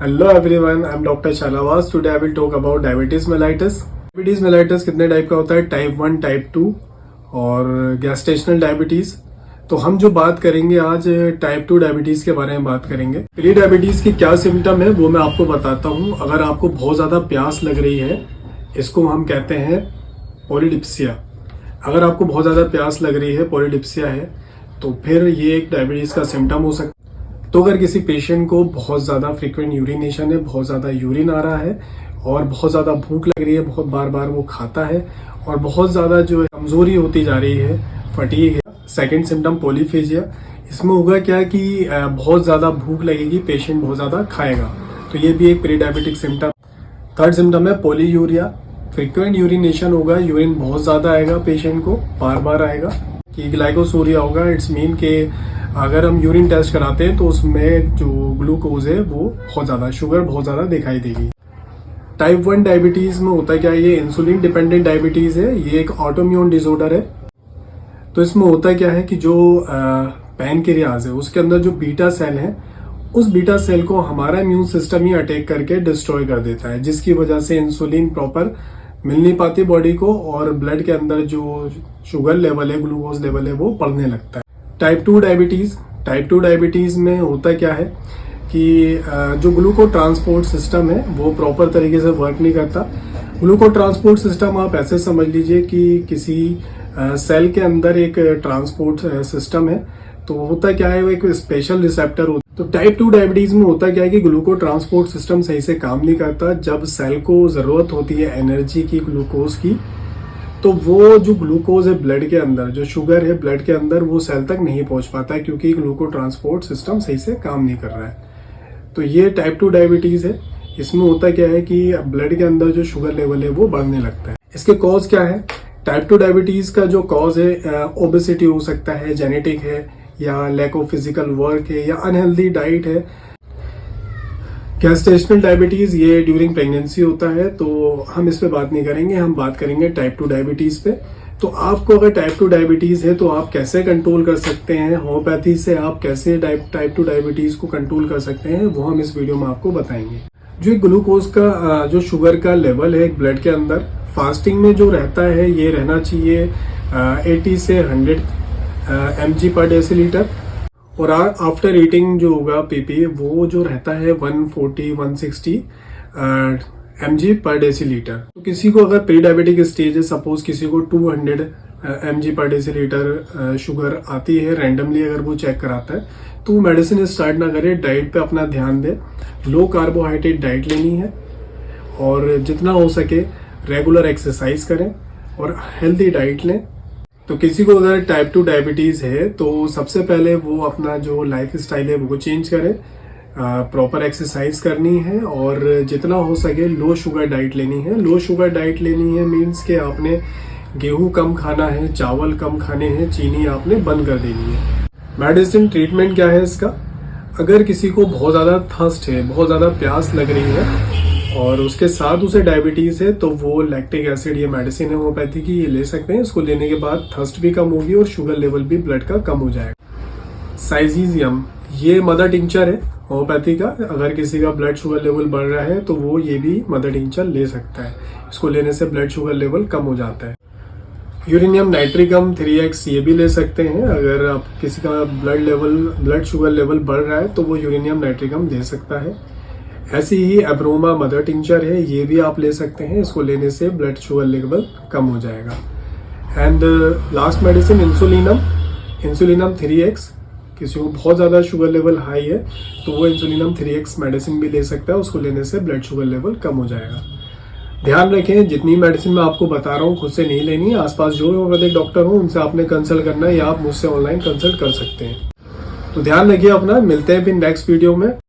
Hello everyone, I'm Dr. Shalawaz. Today I will talk about diabetes mellitus. Diabetes mellitus कितने type का होता है? Type 1, type 2 और gestational diabetes. तो हम जो बात करेंगे आज टाइप 2 डायबिटीज के बारे में बात करेंगे। प्री डायबिटीज की क्या सिम्टम है वो मैं आपको बताता हूँ। अगर आपको बहुत ज्यादा प्यास लग रही है, इसको हम कहते हैं पॉलीडिप्सिया। अगर आपको बहुत ज्यादा प्यास लग रही है, पॉलीडिप्सिया है, तो फिर ये एक डायबिटीज का सिम्टम हो सकता है। तो अगर किसी पेशेंट को बहुत ज़्यादा फ्रीक्वेंट यूरिनेशन है, बहुत ज़्यादा यूरिन आ रहा है और बहुत ज़्यादा भूख लग रही है, बहुत बार बार वो खाता है और बहुत ज़्यादा जो है कमज़ोरी होती जा रही है, फटीग है। Second symptom polyphagia. इसमें होगा क्या कि बहुत ज़्यादा भूख लगेगी, पेशेंट बहुत ज़्यादा खाएगा, तो ये भी एक pre diabetic symptom. Third symptom है पॉलीयूरिया। फ्रीक्वेंट यूरिनेशन होगा, यूरिन बहुत ज़्यादा आएगा, पेशेंट को बार बार आएगा। कि ग्लाइकोसूरिया होगा, इट्स मीन के अगर हम यूरिन टेस्ट कराते हैं तो उसमें जो ग्लूकोज है वो बहुत ज़्यादा, शुगर बहुत ज़्यादा दिखाई देगी। टाइप 1 डायबिटीज़ में होता है क्या, ये इंसुलिन डिपेंडेंट डायबिटीज़ है, ये एक ऑटोइम्यून डिसऑर्डर है। तो इसमें होता क्या है कि जो पैनक्रियाज है उसके अंदर जो बीटा सेल है, उस बीटा सेल को हमारा इम्यून सिस्टम ही अटैक करके डिस्ट्रॉय कर देता है, जिसकी वजह से इंसुलिन प्रॉपर मिल नहीं पाती बॉडी को और ब्लड के अंदर जो शुगर लेवल है, ग्लूकोज लेवल है, वो बढ़ने लगता है। Type 2 diabetes. टाइप 2 डायबिटीज में होता क्या है कि जो ग्लूको ट्रांसपोर्ट सिस्टम है वो प्रॉपर तरीके से वर्क नहीं करता। ग्लूको ट्रांसपोर्ट सिस्टम आप ऐसे समझ लीजिए कि किसी सेल के अंदर एक ट्रांसपोर्ट सिस्टम है। तो होता क्या है, वो एक स्पेशल रिसेप्टर होता है। तो टाइप 2 डायबिटीज में होता क्या है कि ग्लूको ट्रांसपोर्ट सिस्टम सही से काम नहीं करता। जब सेल को जरूरत होती है एनर्जी की, ग्लूकोज की, तो वो जो ग्लूकोज है ब्लड के अंदर, जो शुगर है ब्लड के अंदर, वो सेल तक नहीं पहुंच पाता है क्योंकि ग्लूको ट्रांसपोर्ट सिस्टम सही से काम नहीं कर रहा है। तो ये टाइप 2 डायबिटीज है। इसमें होता क्या है कि ब्लड के अंदर जो शुगर लेवल है वो बढ़ने लगता है। इसके कॉज क्या है? टाइप 2 डायबिटीज का जो कॉज है, ओबेसिटी हो सकता है, जेनेटिक है, या लैक ऑफ फिजिकल वर्क है, या अनहेल्दी डाइट है। गैस्ट्रेशनल डायबिटीज ये ड्यूरिंग प्रेगनेंसी होता है, तो हम इस पे बात नहीं करेंगे, हम बात करेंगे टाइप 2 डायबिटीज पे। तो आपको अगर टाइप 2 डायबिटीज है तो आप कैसे कंट्रोल कर सकते हैं, होम्योपैथी से आप कैसे टाइप 2 डायबिटीज को कंट्रोल कर सकते हैं, वो हम इस वीडियो में आपको बताएंगे। जो ग्लूकोज का, जो शुगर का लेवल है ब्लड के अंदर, फास्टिंग में जो रहता है ये रहना चाहिए 80 से 100 mg पर डेसीलीटर, और आफ्टर ईटिंग जो होगा पीपी वो जो रहता है 140-160 mg पर डेसीलीटर। तो किसी को अगर प्री डायबिटिक स्टेज है, सपोज किसी को 200 mg पर डेसीलीटर शुगर आती है रैंडमली, अगर वो चेक कराता है तो वो मेडिसिन स्टार्ट ना करे, डाइट पे अपना ध्यान दे। लो कार्बोहाइड्रेट डाइट लेनी है और जितना हो सके रेगुलर एक्सरसाइज करें और हेल्दी डाइट लें। तो किसी को अगर टाइप 2 डायबिटीज है तो सबसे पहले वो अपना जो लाइफ स्टाइल है वो चेंज करे, प्रॉपर एक्सरसाइज करनी है और जितना हो सके लो शुगर डाइट लेनी है। लो शुगर डाइट लेनी है मीन्स के आपने गेहूं कम खाना है, चावल कम खाने हैं, चीनी आपने बंद कर देनी है। मेडिसिन ट्रीटमेंट क्या है इसका? अगर किसी को बहुत ज़्यादा थर्स्ट है, बहुत ज़्यादा प्यास लग रही है और उसके साथ उसे डायबिटीज है, तो वो लैक्टिक एसिड, ये मेडिसिन है होम्योपैथी की, ये ले सकते हैं। इसको लेने के बाद थर्स्ट भी कम होगी और शुगर लेवल भी ब्लड का कम हो जाएगा। साइजीजियम, ये मदर टिंचर है होम्योपैथी का। अगर किसी का ब्लड शुगर लेवल बढ़ रहा है तो वो ये भी मदर टिंचर ले सकता है। इसको लेने से ब्लड शुगर लेवल कम हो जाता है। यूरेनियम नाइट्रिकम 3x ये भी ले सकते हैं। अगर आप किसी का ब्लड शुगर लेवल बढ़ रहा है तो वो यूरेनियम नाइट्रिकम ले सकता है। ऐसी ही एब्रोमा मदर टिंचर है, ये भी आप ले सकते हैं। इसको लेने से ब्लड शुगर लेवल कम हो जाएगा। एंड लास्ट मेडिसिन इंसुलिनम 3x। किसी को बहुत ज़्यादा शुगर लेवल हाई है तो वो इंसुलिनम 3x मेडिसिन भी ले सकता है, उसको लेने से ब्लड शुगर लेवल कम हो जाएगा। ध्यान रखें, जितनी मेडिसिन मैं आपको बता रहा हूँ खुद से नहीं लेनी। आसपास जो होम्योपैथिक डॉक्टर हो उनसे आपने कंसल्ट करना है या आप मुझसे ऑनलाइन कंसल्ट कर सकते हैं। तो ध्यान रखिए अपना, मिलते हैं फिर नेक्स्ट वीडियो में।